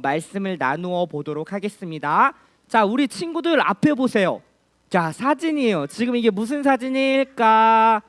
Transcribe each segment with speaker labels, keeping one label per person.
Speaker 1: 말씀을 나누어 보도록 하겠습니다. 자, 우리 친구들 앞에 보세요. 자, 사진이에요. 지금 이게 무슨 사진일까?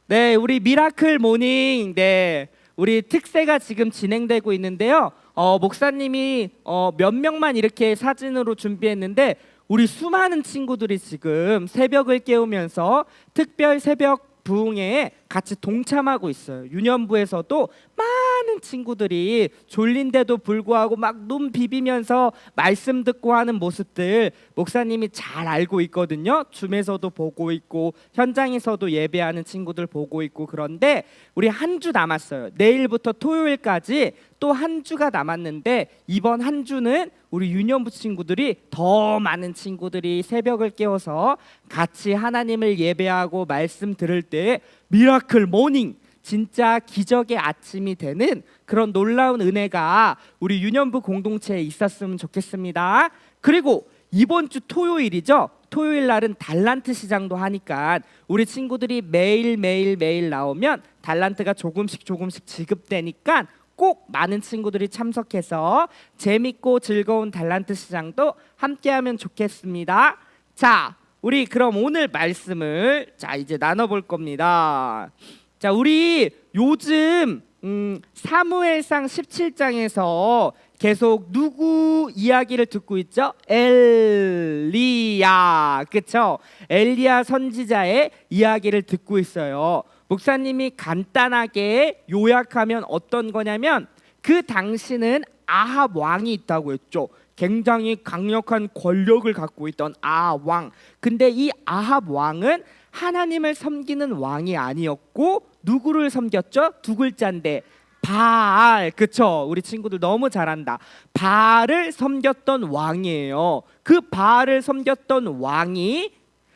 Speaker 1: 네, 우리 미라클 모닝, 네, 우리 특세가 지금 진행되고 있는데요. 목사님이 몇 명만 이렇게 사진으로 준비했는데 우리 수많은 친구들이 지금 새벽을 깨우면서 특별 새벽 부흥회에 같이 동참하고 있어요. 유년부에서도 많은 친구들이 졸린데도 불구하고 막 눈 비비면서 말씀 듣고 하는 모습들 목사님이 잘 알고 있거든요. 줌에서도 보고 있고 현장에서도 예배하는 친구들 보고 있고. 그런데 우리 한 주 남았어요. 내일부터 토요일까지 또 한 주가 남았는데 이번 한 주는 우리 유년부 친구들이 더 많은 친구들이 새벽을 깨워서 같이 하나님을 예배하고 말씀 들을 때 미라클 모닝, 진짜 기적의 아침이 되는 그런 놀라운 은혜가 우리 유년부 공동체에 있었으면 좋겠습니다. 그리고 이번 주 토요일이죠. 토요일 날은 달란트 시장도 하니까 우리 친구들이 매일 나오면 달란트가 조금씩 지급되니까 꼭 많은 친구들이 참석해서 재밌고 즐거운 달란트 시장도 함께하면 좋겠습니다. 자, 우리 그럼 오늘 말씀을 이제 나눠볼 겁니다. 자, 우리 요즘 사무엘상 17장에서 계속 누구 이야기를 듣고 있죠? 엘리야, 그렇죠? 엘리야 선지자의 이야기를 듣고 있어요. 목사님이 간단하게 요약하면 어떤 거냐면 그 당시는 아합 왕이 있다고 했죠. 굉장히 강력한 권력을 갖고 있던 아합 왕. 근데 이 아합 왕은 하나님을 섬기는 왕이 아니었고 누구를 섬겼죠? 두 글자인데 바알. 그쵸? 우리 친구들 너무 잘한다. 바알을 섬겼던 왕이에요. 그 바알을 섬겼던 왕이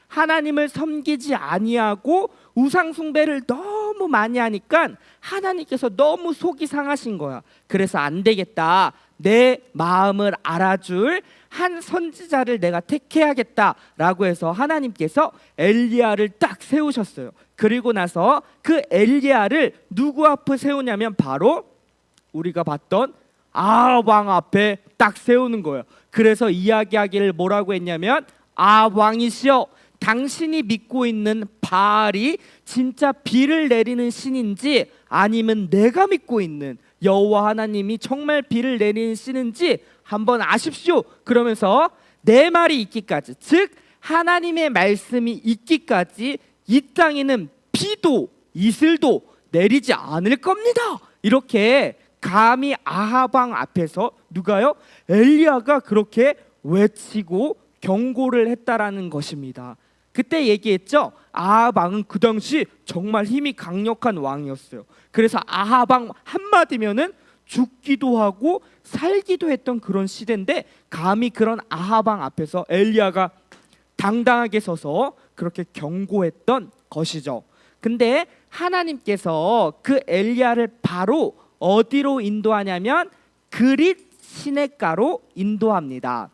Speaker 1: 하나님을 섬기지 아니하고 우상 숭배를 너무 많이 하니까 하나님께서 너무 속이 상하신 거야. 그래서 안 되겠다. 내 마음을 알아줄 한 선지자를 내가 택해야겠다라고 해서 하나님께서 엘리야를 딱 세우셨어요. 그리고 나서 그 엘리야를 누구 앞에 세우냐면 바로 우리가 봤던 아합 왕 앞에 딱 세우는 거예요. 그래서 이야기하기를 뭐라고 했냐면 아합 왕이시여, 당신이 믿고 있는 바알이 진짜 비를 내리는 신인지 아니면 내가 믿고 있는 여호와 하나님이 정말 비를 내리는 신인지 한번 아십시오. 그러면서 내 말이 있기까지, 즉 하나님의 말씀이 있기까지 이 땅에는 비도 이슬도 내리지 않을 겁니다. 이렇게 감히 아합 왕 앞에서 누가요? 엘리야가 그렇게 외치고 경고를 했다라는 것입니다. 그때 얘기했죠. 아합 왕은 그 당시 정말 힘이 강력한 왕이었어요. 그래서 아합 왕 한마디면은 죽기도 하고 살기도 했던 그런 시대인데 감히 그런 아합 왕 앞에서 엘리야가 당당하게 서서 그렇게 경고했던 것이죠. 근데 하나님께서 그 엘리야를 바로 어디로 인도하냐면 그릿 시냇가로 인도합니다.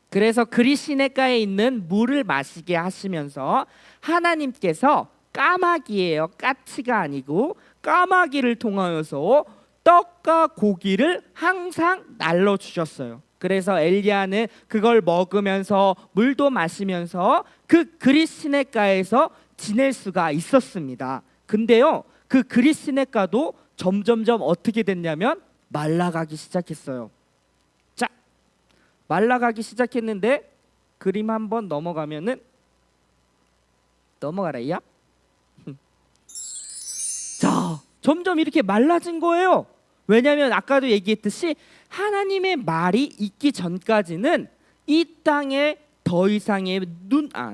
Speaker 1: 그래서 그릿 시냇가에 있는 물을 마시게 하시면서 하나님께서 까마귀예요. 까치가 아니고 까마귀를 통하여서 떡과 고기를 항상 날려 주셨어요. 그래서 엘리야는 그걸 먹으면서 물도 마시면서 그 그릿 시냇가에서 지낼 수가 있었습니다. 근데요, 그 그릿 시냇가도 점점점 어떻게 됐냐면 말라가기 시작했어요. 자, 말라가기 시작했는데 그림 한번 넘어가면은 넘어가라야. 자, 점점 이렇게 말라진 거예요. 왜냐하면 아까도 얘기했듯이 하나님의 말이 있기 전까지는 이 땅에 더 이상의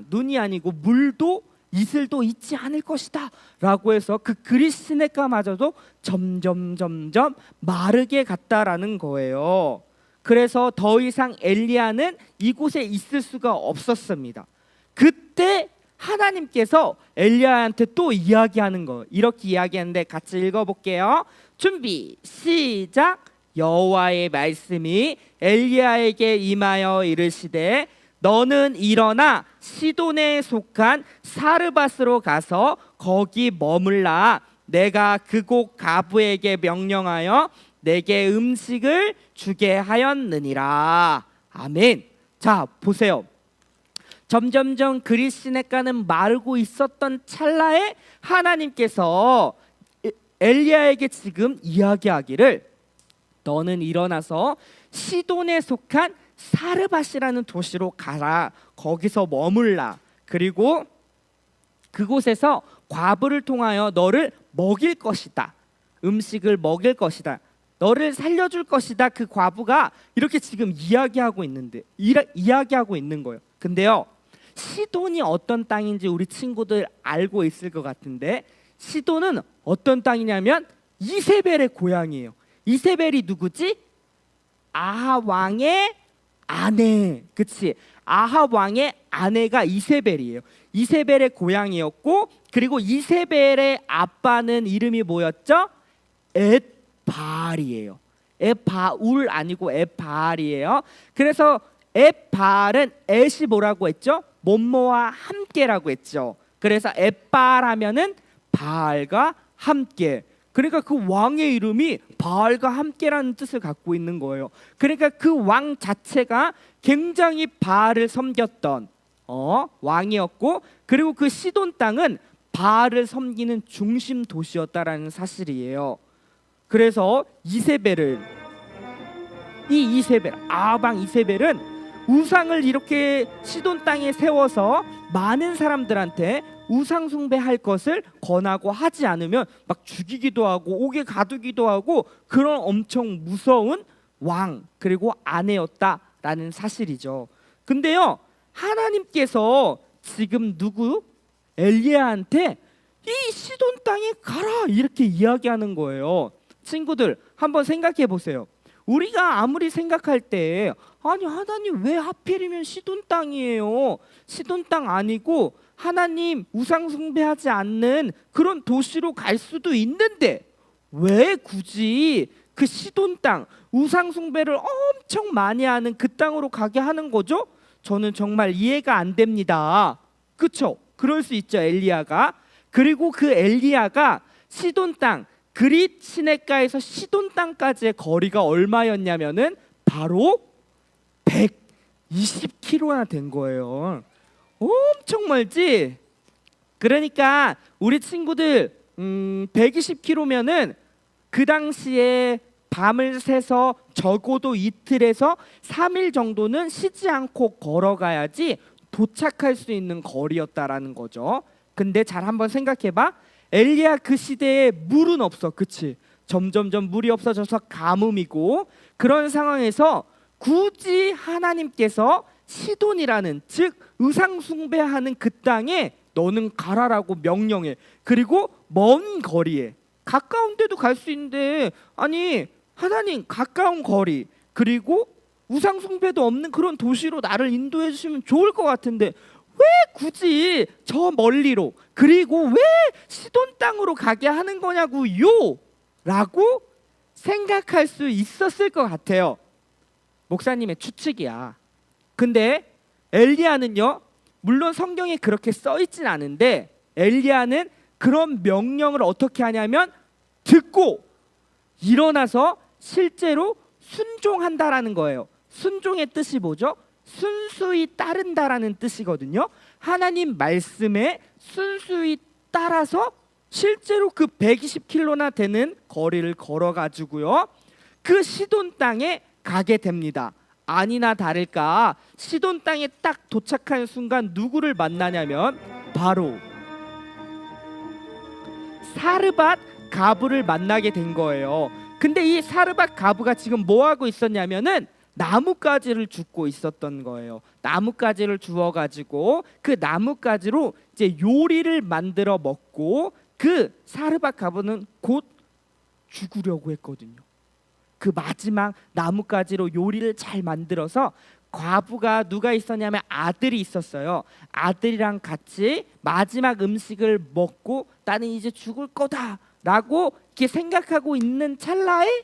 Speaker 1: 눈이 아니고 물도 이슬도 있지 않을 것이다 라고 해서 그 그릿 시냇가마저도 점점 마르게 갔다라는 거예요. 그래서 더 이상 엘리야는 이곳에 있을 수가 없었습니다. 그때 하나님께서 엘리야한테 또 이야기하는 거, 이렇게 이야기하는데 같이 읽어볼게요. 준비 시작. 여호와의 말씀이 엘리야에게 임하여 이르시되 너는 일어나 시돈에 속한 사르밧으로 가서 거기 머물라. 내가 그곳 과부에게 명령하여 내게 음식을 주게 하였느니라. 아멘. 자, 보세요. 점점점 그릿 시냇가는 마르고 있었던 찰나에 하나님께서 엘리야에게 지금 이야기하기를 너는 일어나서 시돈에 속한 사르밧이라는 도시로 가라. 거기서 머물라. 그리고 그곳에서 과부를 통하여 너를 먹일 것이다. 음식을 먹일 것이다. 너를 살려줄 것이다. 그 과부가 이렇게 지금 이야기하고 있는 거예요. 근데요, 시돈이 어떤 땅인지 우리 친구들 알고 있을 것 같은데, 시돈은 어떤 땅이냐면 이세벨의 고향이에요. 이세벨이 누구지? 아합 왕의 아내. 그치? 아합 왕의 아내가 이세벨이에요. 이세벨의 고향이었고, 그리고 이세벨의 아빠는 이름이 뭐였죠? 엣바알이에요. 엣바울 아니고 엣바알이에요. 그래서 엣바알은 엣이 뭐라고 했죠? 뭐뭐와 함께라고 했죠. 그래서 엣바알 하면은 바알과 함께. 그러니까 그 왕의 이름이 바알과 함께라는 뜻을 갖고 있는 거예요. 그러니까 그 왕 자체가 굉장히 바알을 섬겼던 왕이었고, 그리고 그 시돈 땅은 바알을 섬기는 중심 도시였다라는 사실이에요. 그래서 아방 이세벨은 우상을 이렇게 시돈 땅에 세워서 많은 사람들한테 우상 숭배할 것을 권하고 하지 않으면 막 죽이기도 하고 옥에 가두기도 하고 그런 엄청 무서운 왕 그리고 아내였다라는 사실이죠. 근데요, 하나님께서 지금 엘리야한테 이 시돈 땅에 가라 이렇게 이야기하는 거예요. 친구들 한번 생각해 보세요. 우리가 아무리 생각할 때 아니 하나님 왜 하필이면 시돈 땅이에요? 시돈 땅 아니고 하나님 우상 숭배하지 않는 그런 도시로 갈 수도 있는데 왜 굳이 그 시돈 땅 우상 숭배를 엄청 많이 하는 그 땅으로 가게 하는 거죠? 저는 정말 이해가 안 됩니다. 그쵸? 그럴 수 있죠, 엘리야가. 그리고 그 엘리야가 시돈 땅 그릿 시냇가에서 시돈 땅까지의 거리가 얼마였냐면은 바로 120km나 된 거예요. 엄청 멀지? 그러니까 우리 친구들 120km면은 그 당시에 밤을 새서 적어도 이틀에서 3일 정도는 쉬지 않고 걸어가야지 도착할 수 있는 거리였다라는 거죠. 근데 잘 한번 생각해봐. 엘리야 그 시대에 물은 없어, 그치? 점점점 물이 없어져서 가뭄이고, 그런 상황에서 굳이 하나님께서 시돈이라는 즉 의상 숭배하는 그 땅에 너는 가라라고 명령해. 그리고 먼 거리에, 가까운 데도 갈 수 있는데 아니 하나님 가까운 거리 그리고 우상 숭배도 없는 그런 도시로 나를 인도해 주시면 좋을 것 같은데 왜 굳이 저 멀리로 그리고 왜 시돈 땅으로 가게 하는 거냐고요? 라고 생각할 수 있었을 것 같아요. 목사님의 추측이야. 근데 엘리야는요, 물론 성경에 그렇게 써 있진 않은데 엘리야는 그런 명령을 어떻게 하냐면 듣고 일어나서 실제로 순종한다라는 거예요. 순종의 뜻이 뭐죠? 순수히 따른다라는 뜻이거든요. 하나님 말씀에 순수히 따라서 실제로 그 120km나 되는 거리를 걸어가지고요, 그 시돈 땅에 가게 됩니다. 아니나 다를까 시돈 땅에 딱 도착한 순간 누구를 만나냐면 바로 사르밧 가부를 만나게 된 거예요. 근데 이 사르밧 가부가 지금 뭐 하고 있었냐면은 나뭇가지를 줍고 있었던 거예요. 나뭇가지를 주워가지고 그 나뭇가지로 이제 요리를 만들어 먹고, 그 사르밧 가부는 곧 죽으려고 했거든요. 그 마지막 나뭇가지로 요리를 잘 만들어서 과부가 누가 있었냐면 아들이 있었어요. 아들이랑 같이 마지막 음식을 먹고 나는 이제 죽을 거다라고 이렇게 생각하고 있는 찰나에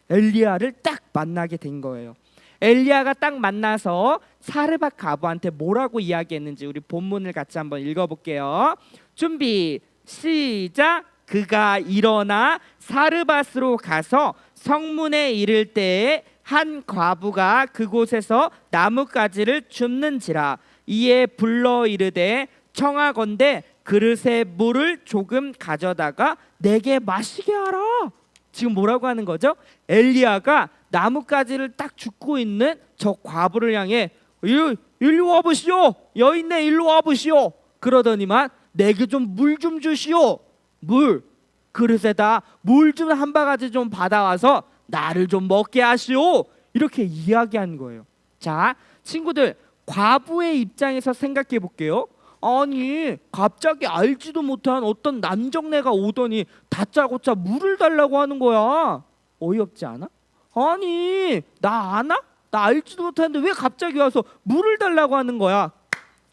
Speaker 1: 엘리야를 딱 만나게 된 거예요. 엘리야가 딱 만나서 사르밧 가부한테 뭐라고 이야기했는지 우리 본문을 같이 한번 읽어볼게요. 준비 시작. 그가 일어나 사르밧으로 가서 성문에 이를 때에 한 과부가 그곳에서 나뭇가지를 줍는지라. 이에 불러 이르되 청하건대 그릇에 물을 조금 가져다가 내게 마시게 하라. 지금 뭐라고 하는 거죠? 엘리야가 나뭇가지를 딱 줍고 있는 저 과부를 향해 일로 와보시오. 여인네 일로 와보시오. 그러더니만 내게 좀 물 좀 주시오. 물 그릇에다 물 좀 한 바가지 좀 받아와서 나를 좀 먹게 하시오. 이렇게 이야기한 거예요. 자, 친구들, 과부의 입장에서 생각해 볼게요. 아니, 갑자기 알지도 못한 어떤 남정네가 오더니 다짜고짜 물을 달라고 하는 거야. 어이없지 않아? 아니, 나 아나? 나 알지도 못하는데 왜 갑자기 와서 물을 달라고 하는 거야?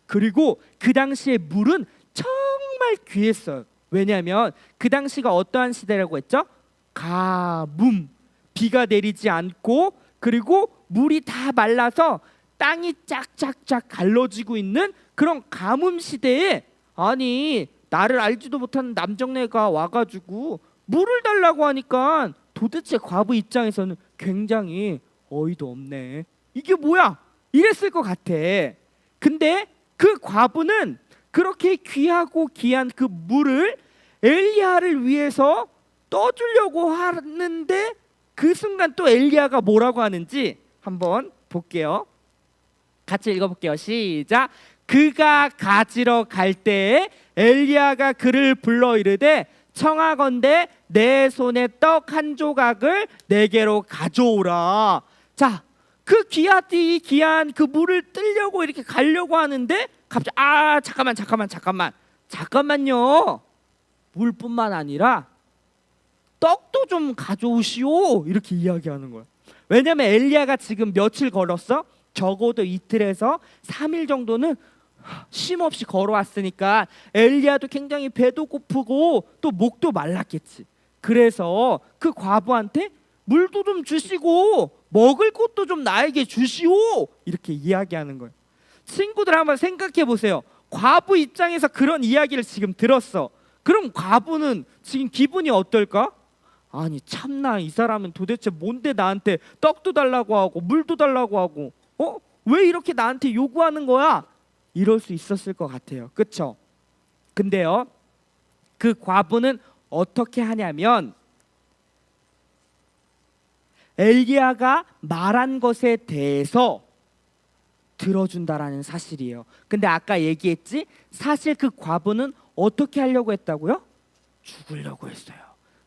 Speaker 1: 그리고 그 당시에 물은 정말 귀했어요. 왜냐하면 그 당시가 어떠한 시대라고 했죠? 가뭄, 비가 내리지 않고, 그리고 물이 다 말라서 땅이 쫙쫙쫙 갈라지고 있는 그런 가뭄 시대에, 아니 나를 알지도 못하는 남정네가 와가지고 물을 달라고 하니까 도대체 과부 입장에서는 굉장히 어이도 없네. 이게 뭐야? 이랬을 것 같아. 근데 그 과부는 그렇게 귀하고 귀한 그 물을 엘리야를 위해서 떠주려고 하는데, 그 순간 또 엘리야가 뭐라고 하는지 한번 볼게요. 같이 읽어볼게요. 시작. 그가 가지러 갈 때에 엘리야가 그를 불러 이르되 청하건대 내 손에 떡 한 조각을 내게로 가져오라. 자, 그 귀한 그 물을 뜨려고 이렇게 가려고 하는데 갑자기 잠깐만요. 물뿐만 아니라 떡도 좀 가져오시오. 이렇게 이야기하는 거야. 왜냐면 엘리야가 지금 며칠 걸었어? 적어도 이틀에서 3일 정도는 쉼 없이 걸어왔으니까 엘리야도 굉장히 배도 고프고 또 목도 말랐겠지. 그래서 그 과부한테 물도 좀 주시고 먹을 것도 좀 나에게 주시오. 이렇게 이야기하는 거예요. 친구들 한번 생각해 보세요. 과부 입장에서 그런 이야기를 지금 들었어. 그럼 과부는 지금 기분이 어떨까? 아니 참나, 이 사람은 도대체 뭔데 나한테 떡도 달라고 하고 물도 달라고 하고 왜 이렇게 나한테 요구하는 거야? 이럴 수 있었을 것 같아요. 그렇죠? 근데요, 그 과부는 어떻게 하냐면 엘리야가 말한 것에 대해서 들어준다라는 사실이에요. 근데 아까 얘기했지? 사실 그 과부는 어떻게 하려고 했다고요? 죽으려고 했어요.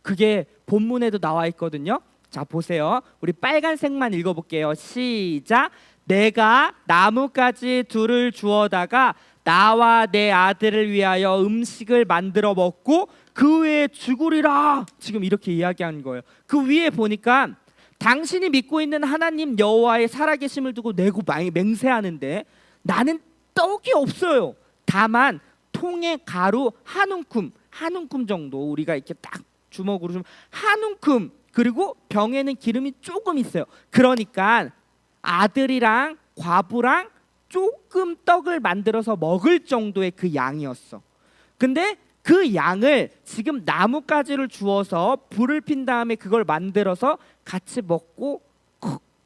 Speaker 1: 그게 본문에도 나와 있거든요. 자, 보세요. 우리 빨간색만 읽어볼게요. 시작. 내가 나뭇가지 둘을 주어다가 나와 내 아들을 위하여 음식을 만들어 먹고 그 외에 죽으리라. 지금 이렇게 이야기한 거예요. 그 위에 보니까 당신이 믿고 있는 하나님 여호와의 살아계심을 두고 내고 맹세하는데 나는 떡이 없어요. 다만 통에 가루 한 움큼 정도, 우리가 이렇게 딱 주먹으로 좀 한 움큼, 그리고 병에는 기름이 조금 있어요. 그러니까 아들이랑 과부랑 조금 떡을 만들어서 먹을 정도의 그 양이었어. 근데 그 양을 지금 나뭇가지를 주어서 불을 핀 다음에 그걸 만들어서 같이 먹고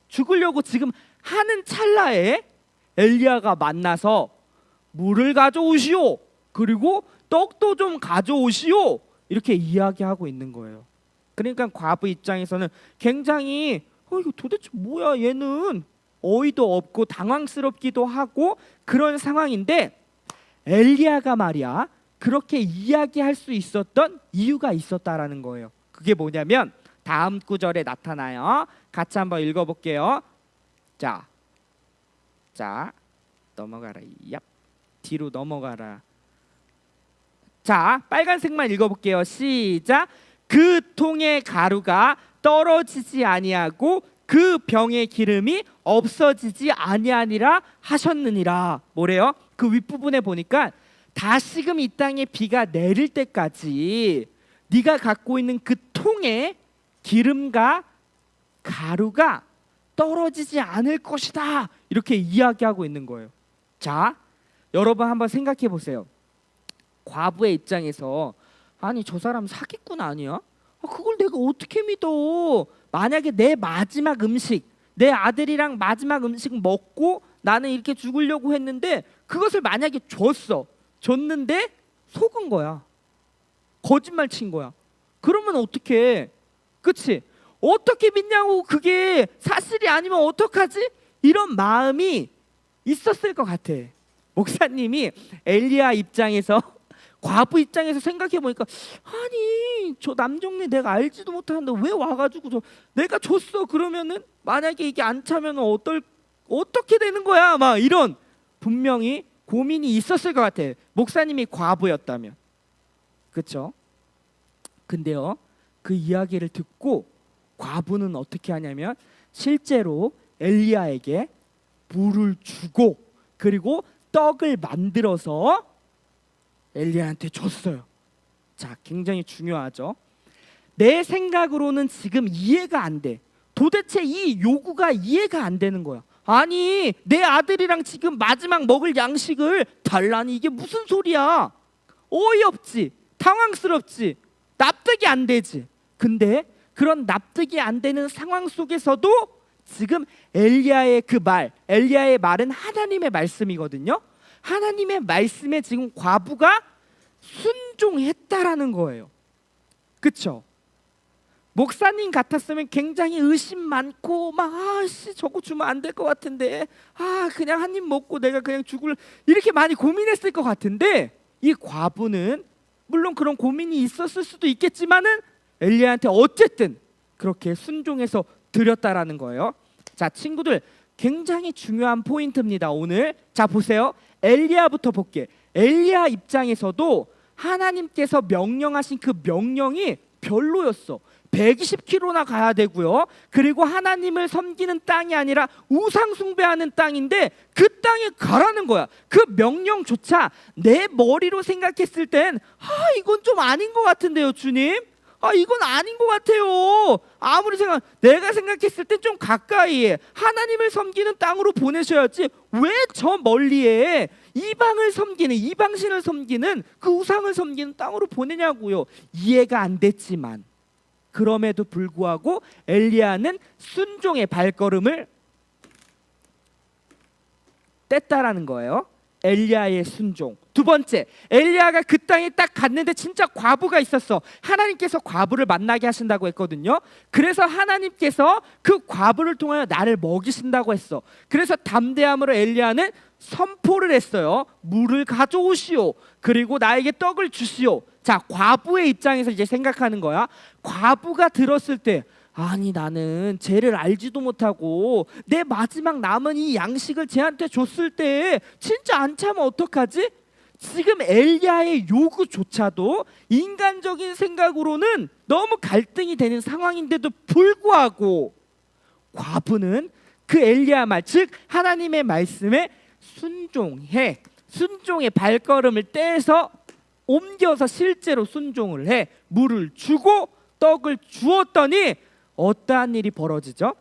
Speaker 1: 죽으려고 지금 하는 찰나에 엘리야가 만나서 물을 가져오시오, 그리고 떡도 좀 가져오시오, 이렇게 이야기하고 있는 거예요. 그러니까 과부 입장에서는 굉장히 이거 도대체 뭐야, 얘는 어이도 없고 당황스럽기도 하고 그런 상황인데, 엘리야가 말이야 그렇게 이야기할 수 있었던 이유가 있었다라는 거예요. 그게 뭐냐면 다음 구절에 나타나요. 같이 한번 읽어볼게요. 자 넘어가라. 얍, 뒤로 넘어가라. 자, 빨간색만 읽어볼게요. 시작. 그 통의 가루가 떨어지지 아니하고 그 병의 기름이 없어지지 아니하니라 하셨느니라. 뭐래요? 그 윗부분에 보니까 다시금 이 땅에 비가 내릴 때까지 네가 갖고 있는 그 통에 기름과 가루가 떨어지지 않을 것이다, 이렇게 이야기하고 있는 거예요. 자, 여러분 한번 생각해 보세요. 과부의 입장에서 아니 저 사람 사기꾼 아니야? 그걸 내가 어떻게 믿어? 만약에 내 마지막 음식, 내 아들이랑 마지막 음식 먹고 나는 이렇게 죽으려고 했는데 그것을 만약에 줬는데 속은 거야. 거짓말 친 거야. 그러면 어떡해? 그치? 어떻게 믿냐고. 그게 사실이 아니면 어떡하지? 이런 마음이 있었을 것 같아. 목사님이 엘리야 입장에서 과부 입장에서 생각해 보니까 아니 저 남정네 내가 알지도 못하는데 왜 와가지고 내가 줬어 그러면은 만약에 이게 안 차면 어떻게 되는 거야? 막 이런 분명히 고민이 있었을 것 같아. 목사님이 과부였다면. 그렇죠? 근데요 그 이야기를 듣고 과부는 어떻게 하냐면 실제로 엘리야에게 물을 주고 그리고 떡을 만들어서 엘리야한테 줬어요. 자, 굉장히 중요하죠. 내 생각으로는 지금 이해가 안 돼. 도대체 이 요구가 이해가 안 되는 거야. 아니, 내 아들이랑 지금 마지막 먹을 양식을 달라니 이게 무슨 소리야? 어이없지, 당황스럽지, 납득이 안 되지. 근데 그런 납득이 안 되는 상황 속에서도 지금 엘리야의 엘리야의 말은 하나님의 말씀이거든요. 하나님의 말씀에 지금 과부가 순종했다라는 거예요. 그렇죠? 목사님 같았으면 굉장히 의심 많고 막 저거 주면 안 될 것 같은데 그냥 한 입 먹고 내가 그냥 이렇게 많이 고민했을 것 같은데 이 과부는 물론 그런 고민이 있었을 수도 있겠지만은 엘리야한테 어쨌든 그렇게 순종해서 드렸다라는 거예요. 자, 친구들 굉장히 중요한 포인트입니다. 오늘 자 보세요. 엘리야부터 볼게. 엘리야 입장에서도 하나님께서 명령하신 그 명령이 별로였어. 120km나 가야 되고요. 그리고 하나님을 섬기는 땅이 아니라 우상 숭배하는 땅인데 그 땅에 가라는 거야. 그 명령조차 내 머리로 생각했을 땐 이건 좀 아닌 것 같은데요, 주님. 이건 아닌 것 같아요. 아무리 내가 생각했을 땐 좀 가까이에 하나님을 섬기는 땅으로 보내셔야지 왜 저 멀리에 이방신을 섬기는 그 우상을 섬기는 땅으로 보내냐고요. 이해가 안 됐지만 그럼에도 불구하고 엘리야는 순종의 발걸음을 뗐다라는 거예요. 엘리야의 순종. 두 번째, 엘리야가 그 땅에 딱 갔는데 진짜 과부가 있었어. 하나님께서 과부를 만나게 하신다고 했거든요. 그래서 하나님께서 그 과부를 통하여 나를 먹이신다고 했어. 그래서 담대함으로 엘리야는 선포를 했어요. 물을 가져오시오. 그리고 나에게 떡을 주시오. 자, 과부의 입장에서 이제 생각하는 거야. 과부가 들었을 때 아니 나는 쟤를 알지도 못하고 내 마지막 남은 이 양식을 쟤한테 줬을 때 진짜 안 차면 어떡하지? 지금 엘리야의 요구조차도 인간적인 생각으로는 너무 갈등이 되는 상황인데도 불구하고 과부는 그 엘리야 말, 즉 하나님의 말씀에 순종의 발걸음을 떼서 옮겨서 실제로 순종을 해 물을 주고 떡을 주었더니 어떠한 일이 벌어지죠?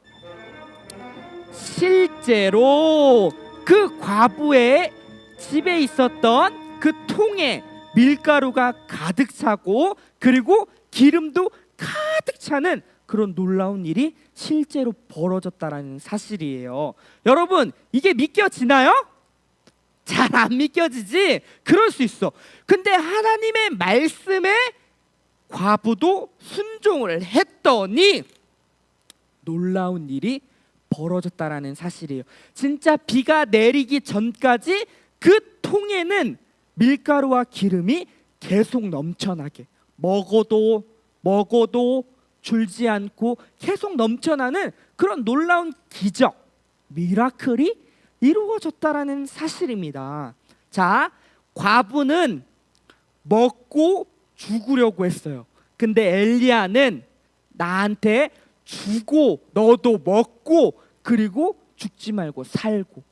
Speaker 1: 실제로 그 과부의 집에 있었던 그 통에 밀가루가 가득 차고 그리고 기름도 가득 차는 그런 놀라운 일이 실제로 벌어졌다라는 사실이에요. 여러분, 이게 믿겨지나요? 잘 안 믿겨지지? 그럴 수 있어. 근데 하나님의 말씀에 과부도 순종을 했더니 놀라운 일이 벌어졌다라는 사실이에요. 진짜 비가 내리기 전까지 그 통에는 밀가루와 기름이 계속 넘쳐나게 먹어도 줄지 않고 계속 넘쳐나는 그런 놀라운 기적, 미라클이 이루어졌다라는 사실입니다. 자, 과부는 먹고 죽으려고 했어요. 근데 엘리야는 나한테 주고 너도 먹고 그리고 죽지 말고 살고,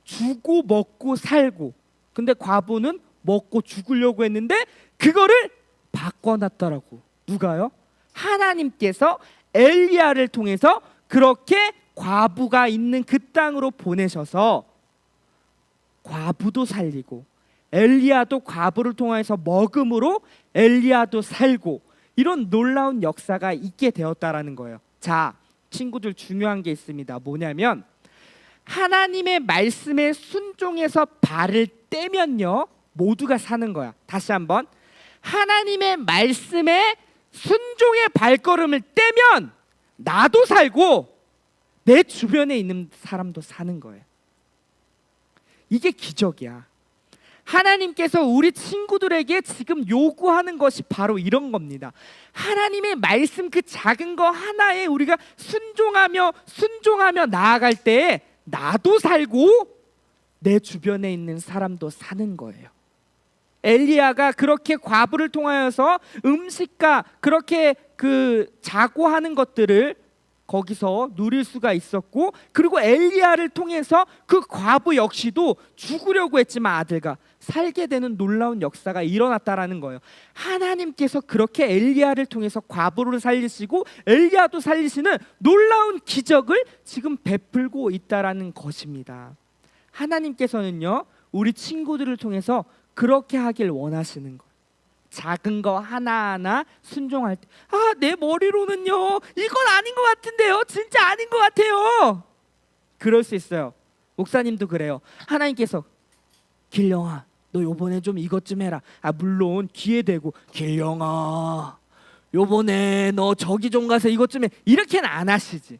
Speaker 1: 주고 먹고 살고. 근데 과부는 먹고 죽으려고 했는데 그거를 바꿔놨더라고. 누가요? 하나님께서 엘리야를 통해서 그렇게 과부가 있는 그 땅으로 보내셔서 과부도 살리고 엘리야도 과부를 통해서 먹음으로 엘리야도 살고, 이런 놀라운 역사가 있게 되었다라는 거예요. 자, 친구들, 중요한 게 있습니다. 뭐냐면 하나님의 말씀에 순종해서 발을 떼면요, 모두가 사는 거야. 다시 한번, 하나님의 말씀에 순종의 발걸음을 떼면 나도 살고 내 주변에 있는 사람도 사는 거예요. 이게 기적이야. 하나님께서 우리 친구들에게 지금 요구하는 것이 바로 이런 겁니다. 하나님의 말씀 그 작은 거 하나에 우리가 순종하며 나아갈 때 나도 살고 내 주변에 있는 사람도 사는 거예요. 엘리야가 그렇게 과부를 통하여서 음식과 그렇게 자고하는 것들을 거기서 누릴 수가 있었고, 그리고 엘리야를 통해서 그 과부 역시도 죽으려고 했지만 아들과 살게 되는 놀라운 역사가 일어났다라는 거예요. 하나님께서 그렇게 엘리야를 통해서 과부를 살리시고 엘리야도 살리시는 놀라운 기적을 지금 베풀고 있다라는 것입니다. 하나님께서는요, 우리 친구들을 통해서 그렇게 하길 원하시는 거예요. 작은 거 하나하나 순종할 때, 내 머리로는요 이건 아닌 것 같은데요, 진짜 아닌 것 같아요. 그럴 수 있어요. 목사님도 그래요. 하나님께서 길령아, 너 요번에 좀 이것 좀 해라. 물론 귀에 대고, 길령아 요번에 너 저기 좀 가서 이것 좀 해, 이렇게는 안 하시지.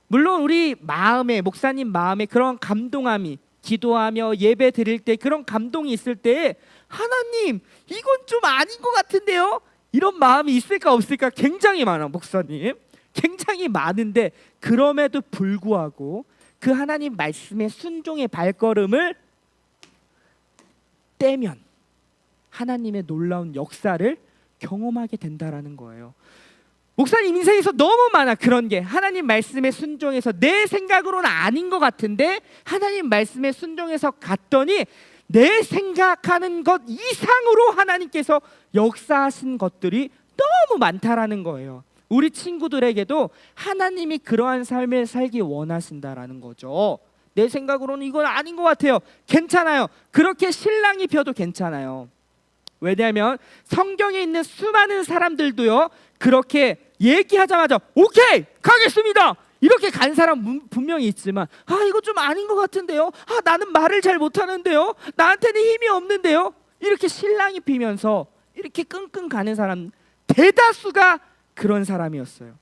Speaker 1: 물론 우리 마음에, 목사님 마음에 그런 감동함이, 기도하며 예배 드릴 때 그런 감동이 있을 때, 하나님 이건 좀 아닌 것 같은데요, 이런 마음이 있을까 없을까 굉장히 많아. 목사님 굉장히 많은데, 그럼에도 불구하고 그 하나님 말씀의 순종의 발걸음을 떼면 하나님의 놀라운 역사를 경험하게 된다라는 거예요. 목사님 인생에서 너무 많아 그런 게. 하나님 말씀에 순종해서 내 생각으로는 아닌 것 같은데 하나님 말씀에 순종해서 갔더니 내 생각하는 것 이상으로 하나님께서 역사하신 것들이 너무 많다라는 거예요. 우리 친구들에게도 하나님이 그러한 삶을 살기 원하신다라는 거죠. 내 생각으로는 이건 아닌 것 같아요. 괜찮아요. 그렇게 신랑이 펴도 괜찮아요. 왜냐하면 성경에 있는 수많은 사람들도요, 그렇게 얘기하자마자 오케이 가겠습니다 이렇게 간 사람 분명히 있지만, 이거 좀 아닌 것 같은데요, 나는 말을 잘 못하는데요, 나한테는 힘이 없는데요, 이렇게 신랑이 피면서 이렇게 끙끙 가는 사람 대다수가 그런 사람이었어요.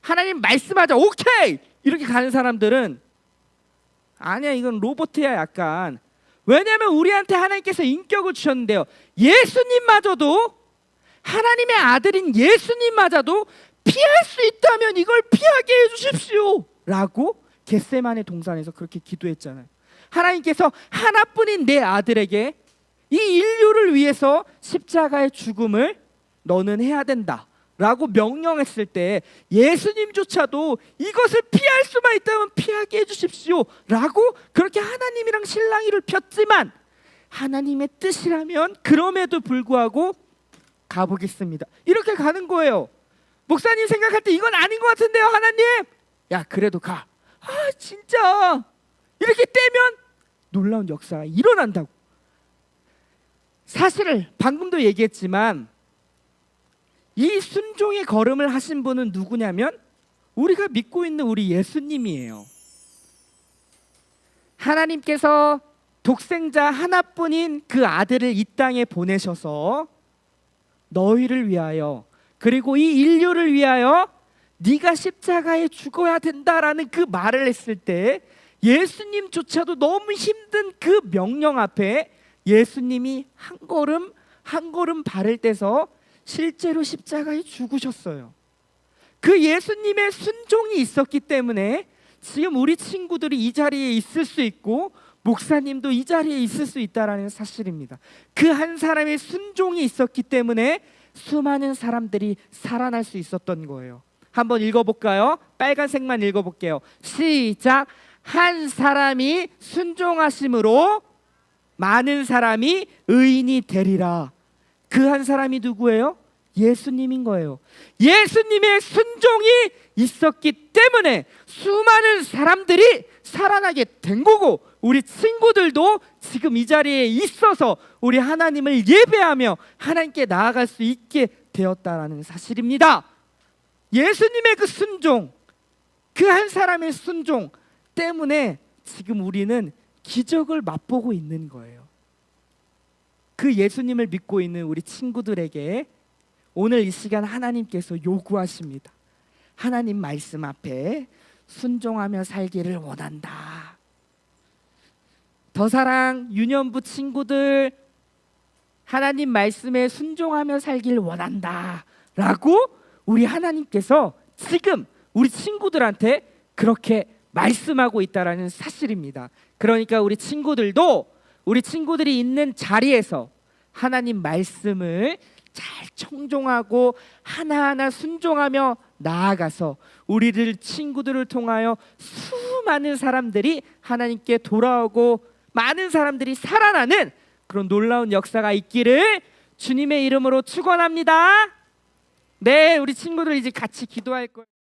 Speaker 1: 하나님 말씀하자 오케이 이렇게 가는 사람들은 아니야, 이건 로봇이야 약간. 왜냐하면 우리한테 하나님께서 인격을 주셨는데요, 예수님마저도, 하나님의 아들인 예수님마저도 피할 수 있다면 이걸 피하게 해주십시오 라고 겟세마네 동산에서 그렇게 기도했잖아요. 하나님께서 하나뿐인 내 아들에게 이 인류를 위해서 십자가의 죽음을 너는 해야 된다 라고 명령했을 때 예수님조차도 이것을 피할 수만 있다면 피하게 해주십시오 라고 그렇게 하나님이랑 실랑이를 폈지만, 하나님의 뜻이라면 그럼에도 불구하고 가보겠습니다 이렇게 가는 거예요. 목사님 생각할 때 이건 아닌 것 같은데요, 하나님, 야 그래도 가. 진짜 이렇게 떼면 놀라운 역사가 일어난다고. 사실 방금도 얘기했지만 이 순종의 걸음을 하신 분은 누구냐면 우리가 믿고 있는 우리 예수님이에요. 하나님께서 독생자 하나뿐인 그 아들을 이 땅에 보내셔서 너희를 위하여, 그리고 이 인류를 위하여 네가 십자가에 죽어야 된다라는 그 말을 했을 때 예수님조차도 너무 힘든 그 명령 앞에 예수님이 한 걸음 한 걸음 발을 떼서 실제로 십자가에 죽으셨어요. 그 예수님의 순종이 있었기 때문에 지금 우리 친구들이 이 자리에 있을 수 있고 목사님도 이 자리에 있을 수 있다는 사실입니다. 그 한 사람의 순종이 있었기 때문에 수많은 사람들이 살아날 수 있었던 거예요. 한번 읽어볼까요? 빨간색만 읽어볼게요. 시작. 한 사람이 순종하심으로 많은 사람이 의인이 되리라. 그 한 사람이 누구예요? 예수님인 거예요. 예수님의 순종이 있었기 때문에 수많은 사람들이 살아나게 된 거고, 우리 친구들도 지금 이 자리에 있어서 우리 하나님을 예배하며 하나님께 나아갈 수 있게 되었다라는 사실입니다. 예수님의 그 순종, 그 한 사람의 순종 때문에 지금 우리는 기적을 맛보고 있는 거예요. 그 예수님을 믿고 있는 우리 친구들에게 오늘 이 시간 하나님께서 요구하십니다. 하나님 말씀 앞에 순종하며 살기를 원한다. 더사랑 유년부 친구들, 하나님 말씀에 순종하며 살기를 원한다 라고 우리 하나님께서 지금 우리 친구들한테 그렇게 말씀하고 있다라는 사실입니다. 그러니까 우리 친구들도 우리 친구들이 있는 자리에서 하나님 말씀을 잘 청종하고 하나하나 순종하며 나아가서 우리들 친구들을 통하여 수많은 사람들이 하나님께 돌아오고 많은 사람들이 살아나는 그런 놀라운 역사가 있기를 주님의 이름으로 축원합니다. 네, 우리 친구들 이제 같이 기도할 거예요.